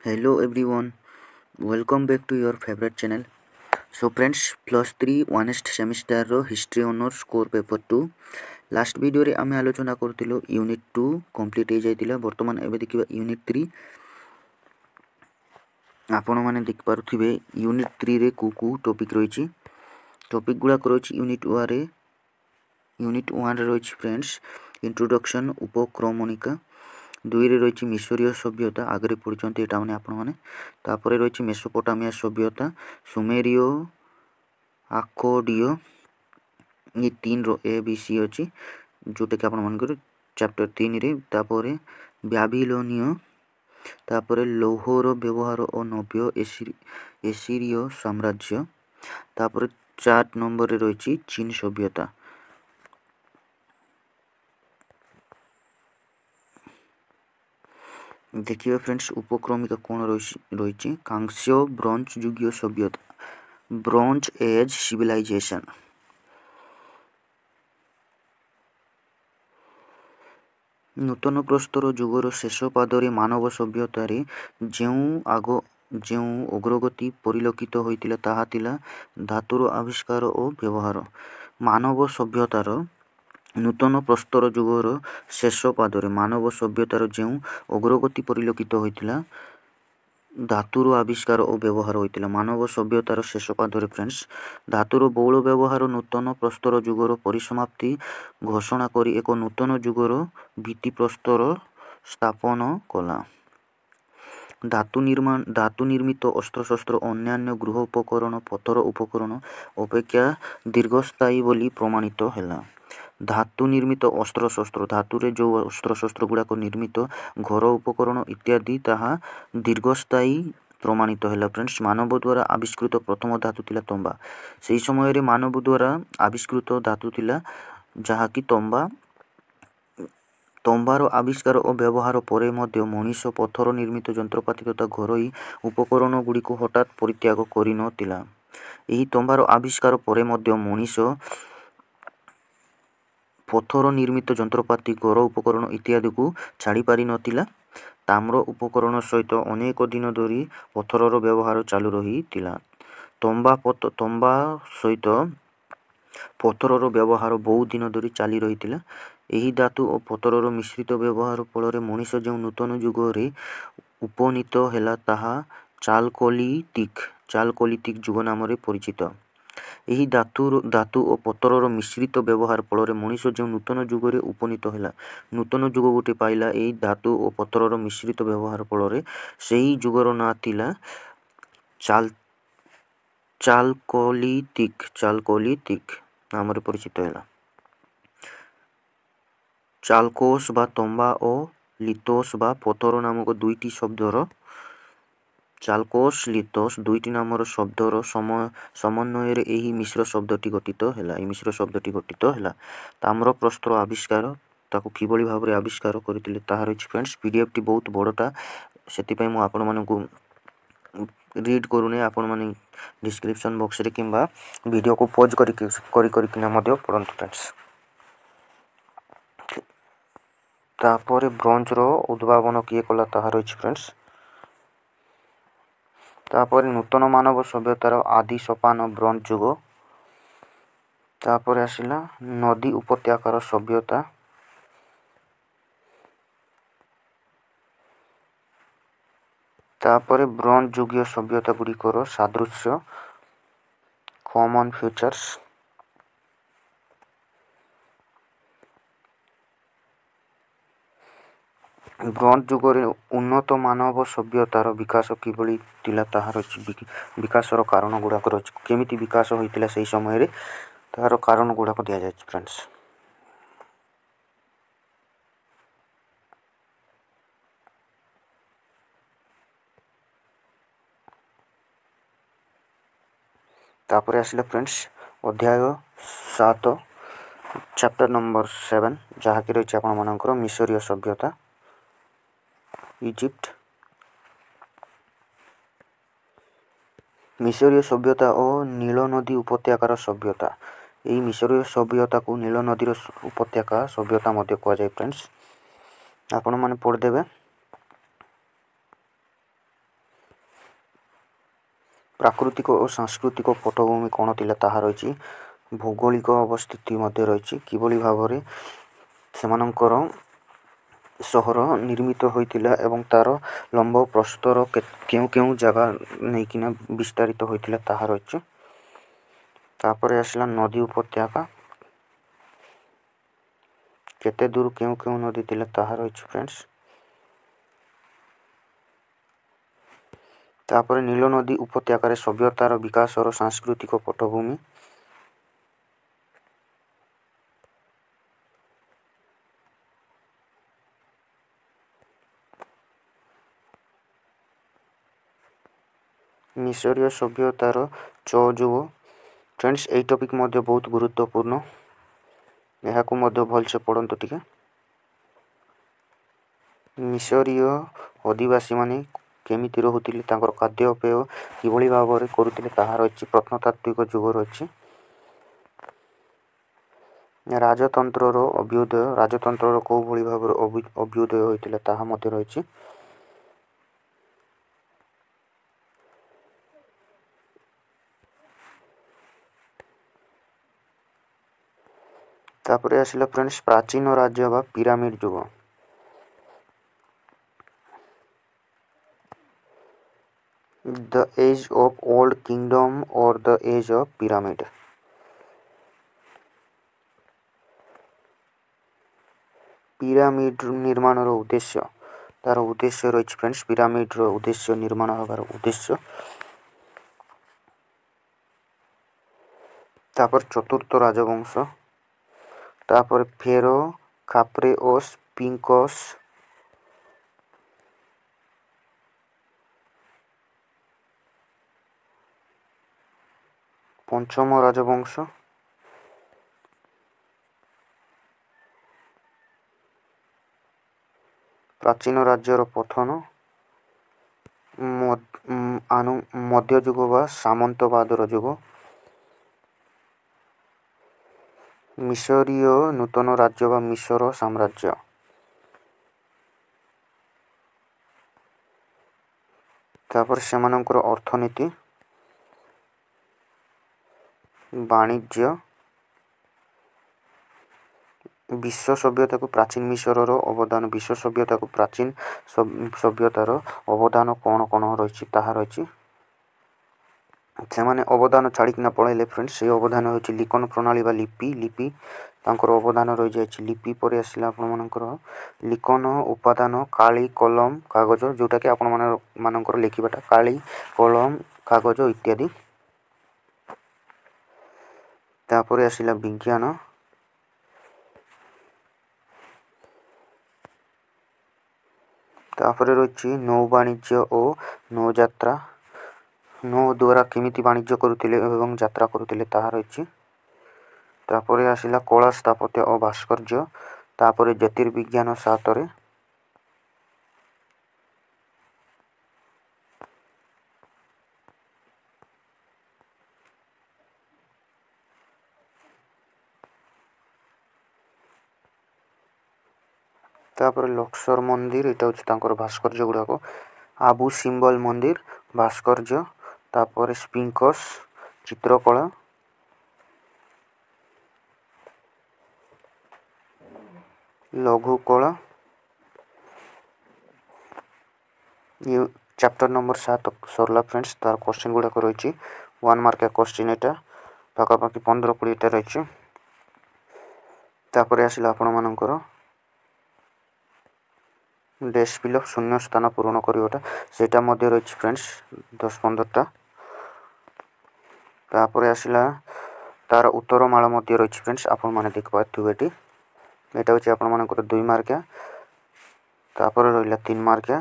Hello everyone, welcome back to your favorite channel. So friends, plus 3 honest semester row history honors core paper 2 last video रे आमे आलोचना करथिलो unit 2 complete हो जाइतिला वर्तमान एबे देखिबा unit 3 आपण माने देख पारुथिबे यूनिट 3 रे कु टॉपिक रहिछि टॉपिक गुडा करछि यूनिट 1 रे रहिछि फ्रेंड्स इंट्रोडक्शन उपक्रमणिका 2 रे रहिछि मिशरीय सभ्यता आगरे पढिचंती एटा माने आपण माने तापरे रहिछि मेसोपोटामिया सभ्यता सुमेरियो आकोडियो ये 3 रो ए बी सी अछि जोटे कि आपण मानकर चैप्टर 3 रे तापरे बेबीलोनियो तापरे लौहर व्यवहार और नव्य एसिरियो साम्राज्य तापरे 4 नंबर रे रहिछि चीन सभ्यता देखिए फ्रेंड्स उपक्रमिका कौन रही कांस्य ब्रोंज युगीय सभ्यता ब्रोंज एज सिविलाइजेशन नूतन प्रस्तर जुगर शेष पादरे मानव सभ्यतार जो अग्रगति परिलक्षित होइतिला ताहा तिला धातुर आविष्कार और व्यवहार मानव सभ्यतार नूतन प्रस्तर जुगर शेष पादरे मानव सभ्यतार जो अग्रगति परिलक्षित होइतिला धातुर आविष्कार और व्यवहार होइतिला मानव सभ्यतार शेष पादरे फ्रेंड्स धातुर बहुल व्यवहार नूतन प्रस्तर जुगर परिसमाप्ति घोषणा करी एक नूतन जुगर भित्तिप्रस्तर स्थापन कला धातु निर्मित अस्त्रशस्त्र अन्यान्य गृह उपकरण पथर उपकरण अपेक्षा दीर्घस्थायी बोली प्रमाणित हैला धातु निर्मित अस्त्रशस्त्र धातुरे जो अस्त्रशस्त्र गुड़ाक निर्मित घर उपकरण इत्यादि ताहा दीर्घस्थायी प्रमाणित हैला फ्रेंड्स मानव द्वारा आविष्कृत प्रथम धातु थिला तंबा सेही समय रे मानव द्वारा आविष्कृत धातु थिला जहाँकि तंबार आविष्कार और व्यवहार पर मनीष पथर निर्मित जंत्रपाति तथा घरोई उपकरण गुड़ी हठात परित्याग करि नथिला एही तंबार आविष्कार पर मनीष पथर निर्मित जंत्रपाति घर उपकरण इत्यादि को छाड़ी पारि नथिला ताम्र उपकरण सहित अनेक दिन धरी पथरर व्यवहार चालू रहितिला तंबा सहित पथरर व्यवहार बहु दिन धरी चाली रहितिला एही धातु और पथरर मिश्रित व्यवहार फल मनीष जो नूतन जुगरे उपनीत हैला ताहा चालकोलितिक जुग नाम परिचित एही धातु और पथरर मिश्रित व्यवहार फल मनीष जो नूतन जुगरे उपनीत हैला नूतन जुग गोटे पाइला एही धातु और पथरर मिश्रित व्यवहार फल सेही जुगर ना थिला चालकोलितिक नाम परिचित हैला चालकोस बा तंबा और लिथोस बा पथर नामक दुईटी शब्दर चालकोस लिथोस दुईटी नामर शब्दर समन्वय एही मिश्र शब्दटी गठित हैला ताम्र प्रस्तर आविष्कार ताकू किभली भाव में आविष्कार करथिले ताहा रहिछि फ्रेंड्स पीडीएफ टी बहुत बड़टा सेति मु आपण मानकू रीड करूने आपण माने डिस्क्रिप्शन बॉक्स रे किंबा वीडियो को पॉज करिकिना मध्य पढंतु फ्रेंड्स तापर ब्रोंज रो उद्भावन किए कला ताहा रहिछि फ्रेंड्स तापर नूतन मानव सभ्यतार आदि सोपान ब्रोंज जुग तापर आसिला नदी उपत्यकार सभ्यता तापर ब्रोंज जुगीय सभ्यता गुड़िकर सादृश्य कॉमन फीचर्स ब्रोंज जुगरे उन्नत मानव सभ्यतार विकास किभली थिला ताहार विकासर कारण गुड़ाक केमिति विकास होइतिला सेही समय रे ताहार कारण गुड़ाक दिया जाय फ्रेंड्स तापर आसिला फ्रेंड्स अध्याय 7 चैप्टर नंबर 7 जहाँकि रही आपण मानकर मिशरीय सभ्यता इजिप्ट मिशरीय सभ्यता और नील नदी उपत्यकार सभ्यता यही मिशरीय सभ्यता को नील नदी उपत्यका सभ्यता मध्य कह जाए फ्रेंड्स आपण माने पढ़देबे ପ୍ରାକୃତିକ ଓ ସାଂସ୍କୃତିକ ପଟ୍ଟଭୂମି କ'ଣ ଥିଲା ତାହା ରହିଛି। ଭୌଗୋଳିକ ଅବସ୍ଥିତି ମଧ୍ୟ ରହିଛି, କିଭଳି ଭାବରେ ସେମାନଙ୍କର ସହର ନିର୍ମିତ ହୋଇଥିଲା ଏବଂ ତା'ର ଲମ୍ବ ପ୍ରସ୍ତର କେଉଁ କେଉଁ ଜାଗା ନେଇକିନା ବିସ୍ତାରିତ ହୋଇଥିଲା ତାହା ରହିଛି। ତାପରେ ଆସିଲା ନଦୀ ଉପତ୍ୟକା, କେତେ ଦୂର କେଉଁ କେଉଁ ନଦୀ ଥିଲା ତାହା ରହିଛି ଫ୍ରେଣ୍ଡସ୍। ତାପରେ ନୀଳ ନଦୀ ଉପତ୍ୟକାରେ ସଭ୍ୟତାର ବିକାଶର ସାଂସ୍କୃତିକ ପଟ୍ଟଭୂମି। ମିଶରୀୟ ସଭ୍ୟତାର ଯୁଗ। ଫ୍ରେଣ୍ଡସ୍ ଏହି ଟପିକ୍ ମଧ୍ୟ ବହୁତ ଗୁରୁତ୍ୱପୂର୍ଣ୍ଣ, ଏହାକୁ ମଧ୍ୟ ଭଲସେ ପଢ଼ନ୍ତୁ ଟିକେ। ମିଶରୀୟ ଅଧିବାସୀମାନେ କେମିତି ରହୁଥିଲେ, ତାଙ୍କର ଖାଦ୍ୟପେୟ କିଭଳି ଭାବରେ କରୁଥିଲେ ତାହା ରହିଛି। ପ୍ରତ୍ନତାତ୍ତ୍ୱିକ ଯୁଗ ରହିଛି। ରାଜତନ୍ତ୍ରର ଅଭ୍ୟୁଦୟ, ରାଜତନ୍ତ୍ରର କେଉଁଭଳି ଭାବରେ ଅଭ୍ୟୁଦୟ ହୋଇଥିଲା ତାହା ମଧ୍ୟ ରହିଛି। ତାପରେ ଆସିଲା ଫ୍ରେଣ୍ଡସ୍ ପ୍ରାଚୀନ ରାଜ୍ୟ ବା ପିରାମିଡ୍ ଯୁଗ। The age of old kingdom or the age of pyramid. Pyramid ନିର୍ମାଣର ଉଦ୍ଦେଶ୍ୟ, ତାର ଉଦ୍ଦେଶ୍ୟ ରହିଛି ଫ୍ରେଣ୍ଡସ୍। ପିରାମିଡ୍ର ଉଦ୍ଦେଶ୍ୟ, ନିର୍ମାଣ ହେବାର ଉଦ୍ଦେଶ୍ୟ। ତାପରେ ଚତୁର୍ଥ ରାଜବଂଶ, ତାପରେ ଫେରୋ, ଖାପ୍ରେ ଓ ସ୍ଫିଙ୍କ୍ସ। ପଞ୍ଚମ ରାଜବଂଶ, ପ୍ରାଚୀନ ରାଜ୍ୟର ପତନ। ମଧ୍ୟଯୁଗ ବା ସାମନ୍ତବାଦର ଯୁଗ। ମିଶରୀୟ ନୂତନ ରାଜ୍ୟ ବା ମିଶର ସାମ୍ରାଜ୍ୟ। ତାପରେ ସେମାନଙ୍କର ଅର୍ଥନୀତି, ବାଣିଜ୍ୟ। ବିଶ୍ୱ ସଭ୍ୟତାକୁ ପ୍ରାଚୀନ ମିଶରର ଅବଦାନ, ବିଶ୍ୱ ସଭ୍ୟତାକୁ ପ୍ରାଚୀନ ସଭ୍ୟତାର ଅବଦାନ କ'ଣ କ'ଣ ରହିଛି ତାହା ରହିଛି। ସେମାନେ ଅବଦାନ ଛାଡ଼ିକିନା ପଳାଇଲେ ଫ୍ରେଣ୍ଡସ୍। ସେହି ଅବଦାନ ହେଉଛି ଲିଖନ ପ୍ରଣାଳୀ ବା ଲିପି ତାଙ୍କର ଅବଦାନ ରହିଯାଇଛି। ଲିପି ପରେ ଆସିଲା ଆପଣମାନଙ୍କର ଲିଖନ ଉପାଦାନ, କାଳି, କଲମ, କାଗଜ, ଯେଉଁଟାକି ଆପଣମାନଙ୍କର ଲେଖିବାଟା କାଳି, କଲମ, କାଗଜ ଇତ୍ୟାଦି। ତାପରେ ଆସିଲା ବିଜ୍ଞାନ। ତାପରେ ରହିଛି ନୌବାଣିଜ୍ୟ ଓ ନୌଯାତ୍ରା, ନୌ ଦ୍ୱାରା କେମିତି ବାଣିଜ୍ୟ କରୁଥିଲେ ଏବଂ ଯାତ୍ରା କରୁଥିଲେ ତାହା ରହିଛି। ତାପରେ ଆସିଲା କଳା, ସ୍ଥାପତ୍ୟ ଓ ଭାସ୍କର୍ଯ୍ୟ। ତାପରେ ଜ୍ୟୋତିର୍ବିଜ୍ଞାନ 7ରେ। ତାପରେ ଲକ୍ସର ମନ୍ଦିର, ଏଇଟା ହେଉଛି ତାଙ୍କର ଭାସ୍କର୍ଯ୍ୟ ଗୁଡ଼ାକ। ଆବୁ ସିମ୍ବଲ ମନ୍ଦିର, ଭାସ୍କର୍ଯ୍ୟ। ତାପରେ ସ୍ଫିଙ୍କ୍ସ, ଚିତ୍ରକଳା। ଲଘୁକଳା। ଚାପ୍ଟର ନମ୍ବର 7 ସରିଲା ଫ୍ରେଣ୍ଡସ୍। ତାର କ୍ୱେଶ୍ଚିନ୍ ଗୁଡ଼ାକ ରହିଛି 1 ମାର୍କିଆ କ୍ୱେଶ୍ଚିନ୍, ଏଇଟା ପାଖାପାଖି 15-20ଟା ରହିଛି। ତାପରେ ଆସିଲା ଆପଣମାନଙ୍କର ଡେସ୍ ଫିଲଅପ୍, ଶୂନ୍ୟ ସ୍ଥାନ ପୂରଣ କରିବାଟା, ସେଇଟା ମଧ୍ୟ ରହିଛି ଫ୍ରେଣ୍ଡସ୍ 10-15ଟା। ତାପରେ ଆସିଲା ତାର ଉତ୍ତରମାଳ ମଧ୍ୟ ରହିଛି ଫ୍ରେଣ୍ଡସ୍, ଆପଣମାନେ ଦେଖିପାରୁଥିବେ ଏଠି। ଏଇଟା ହେଉଛି ଆପଣମାନଙ୍କର 2 ମାର୍କିଆ। ତାପରେ ରହିଲା 3 ମାର୍କିଆ।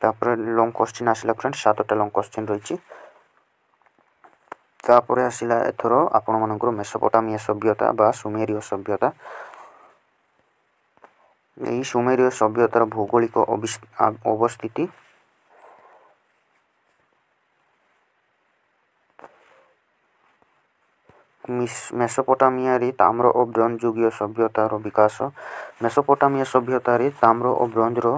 ତାପରେ ଲଙ୍ଗ୍ କ୍ୱେଶ୍ଚିନ୍ ଆସିଲା ଫ୍ରେଣ୍ଡସ୍, 7ଟା ଲଙ୍ଗ୍ କ୍ୱେଶ୍ଚିନ୍ ରହିଛି। ତାପରେ ଆସିଲା ଏଥର ଆପଣମାନଙ୍କର ମେସୋପୋଟାମିଆ ସଭ୍ୟତା ବା ସୁମେରୀୟ ସଭ୍ୟତା। ଏହି ସୁମେରୀୟ ସଭ୍ୟତାର ଭୌଗୋଳିକ ଅବସ୍ଥିତି। ମେସୋପୋଟାମିଆରେ ତାମ୍ର ଓ ବ୍ରୋଞ୍ଜ ଯୁଗୀୟ ସଭ୍ୟତାର ବିକାଶ। ମେସୋପୋଟାମିଆ ସଭ୍ୟତାରେ ତାମ୍ର ଓ ବ୍ରୋଞ୍ଜର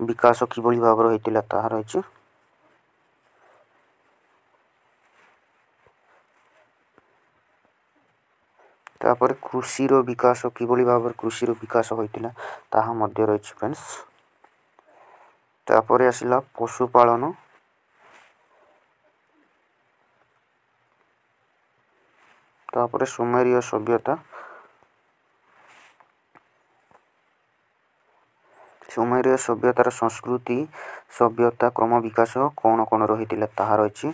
ବିକାଶ କିଭଳି ଭାବରେ ହୋଇଥିଲା ତାହା ରହିଛି। तापर कृषिर विकास किभली भाव कृषिर विकास होइतिला ताहा मध्य रहिछि फ्रेंड्स। तापर आसिला पशुपालन। तापर सुमेरीय सभ्यता। सुमेरीय सभ्यतार संस्कृति सभ्यता क्रम विकास कौन कौन रही ताहा रही।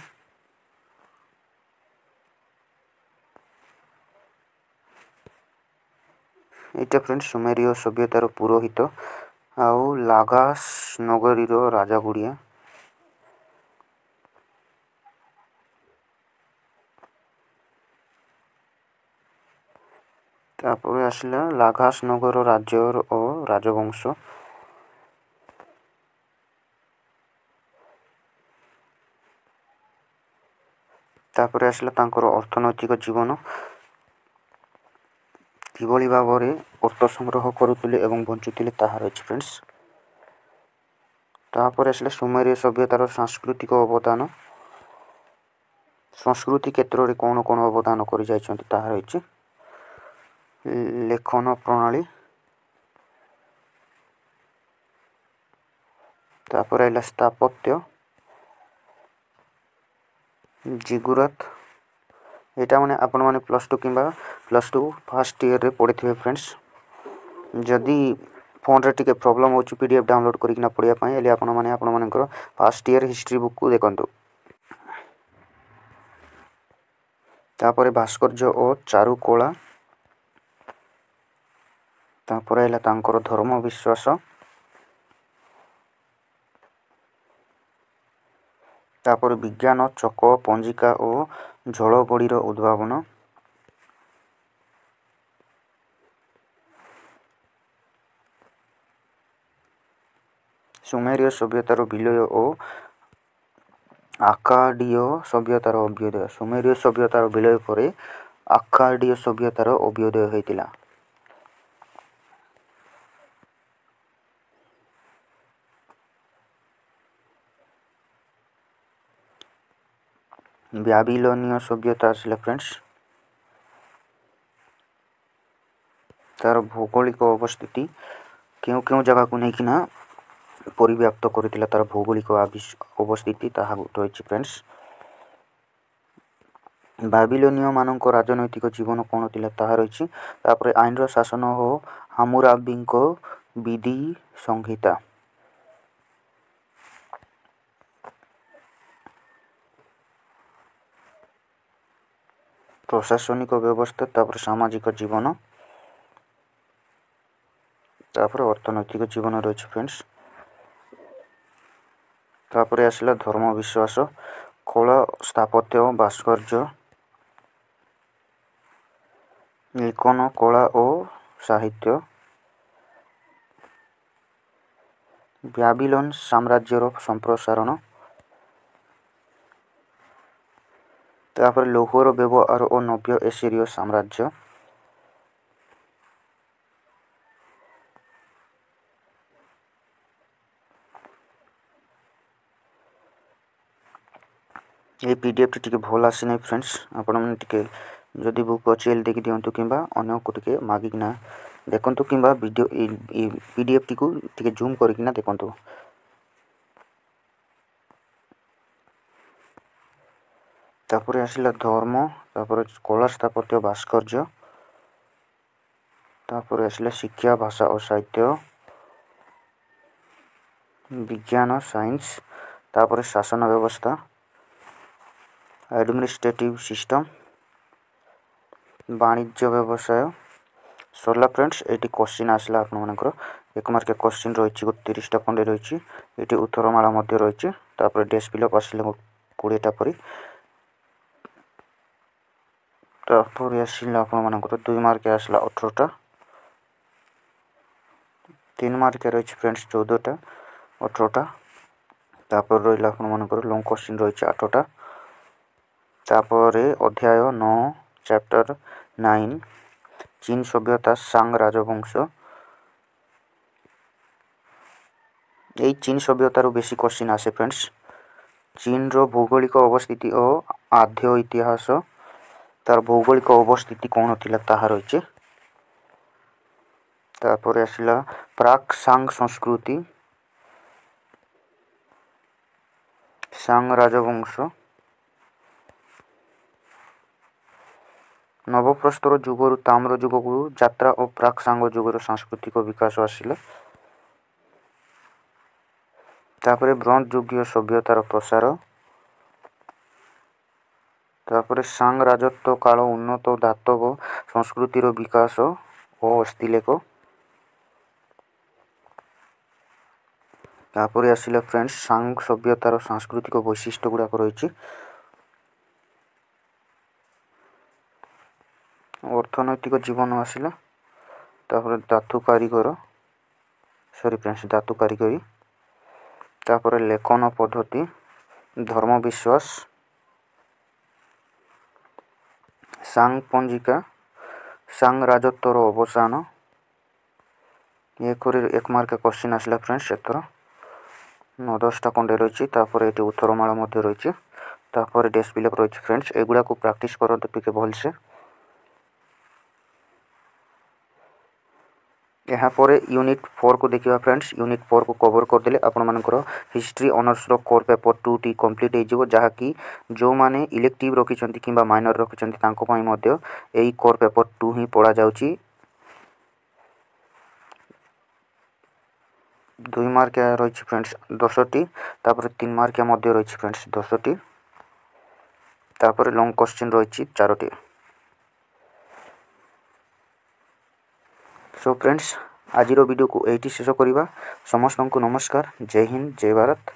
एटा फ्रेंड्स सुमेरीय सभ्यतार पुरोहित आउ लागास नगरी राजा गुड़िया। तापर आसला लागास नगर राज्य और राजवंश। तापर आसला तांकर अर्थनैतिक जीवन किभली भाव अर्थ संग्रह करुले एवं बंचुले ताहा रही फ्रेंड्स। तापर आसला सुमेरीय सभ्यतार सांस्कृतिक अवदान। संस्कृति क्षेत्र में कौन कौन अवदान कर ताहा रही। लेखन प्रणाली। तापर आइला स्थापत्य जिगुरात। एटा माने आपण माने +2 किंबा +2 फर्स्ट ईयर रे पढ़ी थे फ्रेंड्स। जदि फोन रे टिके प्रॉब्लम हो पीडीएफ डाउनलोड करिकना पढ़िया पई एले आपण माने फर्स्ट ईयर हिस्ट्री बुक को देखंतु। तापर भास्कर्य और चारुकला। तापर आइला तांकर धर्म विश्वास। तापर विज्ञान चक पंजिका और जलगड़ीर उद्भावन। सुमेरीय सभ्यतार विलय और आकाडीय सभ्यतार अभ्युदय। सुमेरीय सभ्यतार विलय पर आकाडीय सभ्यतार अभ्युदय होइतिला। बेबीलोनीय सभ्यता आसला फ्रेंड्स। तार भौगोलिक अवस्थिति क्यों क्यों जगह को लेकिना परिव्याप्त करथिला तार भौगोलिक अवस्थिति ताहा रही फ्रेंड्स। बेबीलोनीय मानक राजनैतिक जीवन कौन थिला ताहा रही। तापर आईन शासन हो हामुराबी विधि संहिता। प्रशासनिक व्यवस्था। तापर सामाजिक जीवन। तापर अर्थनैतिक जीवन रही फ्रेंड्स। तापर आसला धर्म विश्वास कला स्थापत्य भास्कर्य लिखन कला और साहित्य। बेबीलोन साम्राज्यर संप्रसारण। तापर लौहर व्यवहार और नव्य एसीरिय साम्राज्य। ये पीडीएफ टी भल आसी ना फ्रेंड्स। आपण मैंने टिके जदि बुक अच्छी देखी दिंतु कि अन्य को टिके मागिकिना देखंतु कि वीडियो पीडीएफ टी को टिके जूम करकिना देखंतु। तापर आसला धर्म। तापर कला स्थापत्य भास्कर्य। तापर आसला शिक्षा भाषा और साहित्य विज्ञान साइंस। तापर शासन व्यवस्था एडमिनिस्ट्रेटिव सिस्टम वाणिज्य व्यवसाय सरला फ्रेंड्स। ये क्वेश्चन आसला आपर एक मार्क क्वेश्चन रही 30टा खंडे रही। ये उत्तरमाला रही। तापर डेस्क फिलअप आसला 20टा परी। तापर आसला आपर 2 मार्क आसला 18टा। 3 मार्क रही फ्रेंड्स 14टा 18टा। तापर रही आपर लॉन्ग क्वेश्चन रही 8टा। तापर अध्याय 9 चैप्टर 9 चीन सभ्यता सांग राजवंश। यही चीन सभ्यतार बेसी क्वेश्चन आसे फ्रेंड्स। चीन रो भौगोलिक अवस्थिति और आद्य इतिहास। तार भौगोलिक अवस्थिति कौन थिला ताहा रहिछि। तापर आसिला प्राक सांग संस्कृति, सांग राजवंश, नवप्रस्तर जुगरु ताम्र जुगकु यात्रा और प्राक सांग जुगर सांस्कृतिक विकास आसिला। तापर ब्रॉन्ज युगीय सभ्यतार प्रसार, तापर सांग राजत्व काल उन्नत धातव संस्कृतिर विकास और हस्तिलेख। तापर आसिला फ्रेंड्स सांग सभ्यतार सांस्कृतिक वैशिष्ट्य गुड़ाक रही। अर्थनैतिक जीवन आसिला, तापर धातु कारीगर सॉरी फ्रेंड्स धातु कारीगरी, तापर लेखन पद्धति, धर्म विश्वास, सांग पंजिका, सांग राजत्वर अवसान। एक मार्क क्वेश्चन आसला फ्रेंड्स एथर 9-10टा खंडे रही। तापर ये उत्तरमाला रही, तापर डेस्क बिलप रही फ्रेंड्स। एगुड़ा को प्रैक्टिस करते टिके भलसे। यहाँ पर यूनिट 4 को देखा फ्रेंड्स। यूनिट 4 को कवर करदे आपण मानकर history honours core paper 2 T complete हो जहाँकि जो माने इलेक्टिव रखिंट कि माइनर रखिंट यही कोर पेपर 2 ही पढ़ा जाउची। 2 मार्क रही फ्रेंड्स 10टी, तापर 3 मार्क रही फ्रेंड्स 10टी, तापर लॉन्ग क्वेश्चन रही 4टी। सो फ्रेंड्स आज वीडियो को यही शेष करवा। समस्त को नमस्कार। जय हिंद, जय भारत।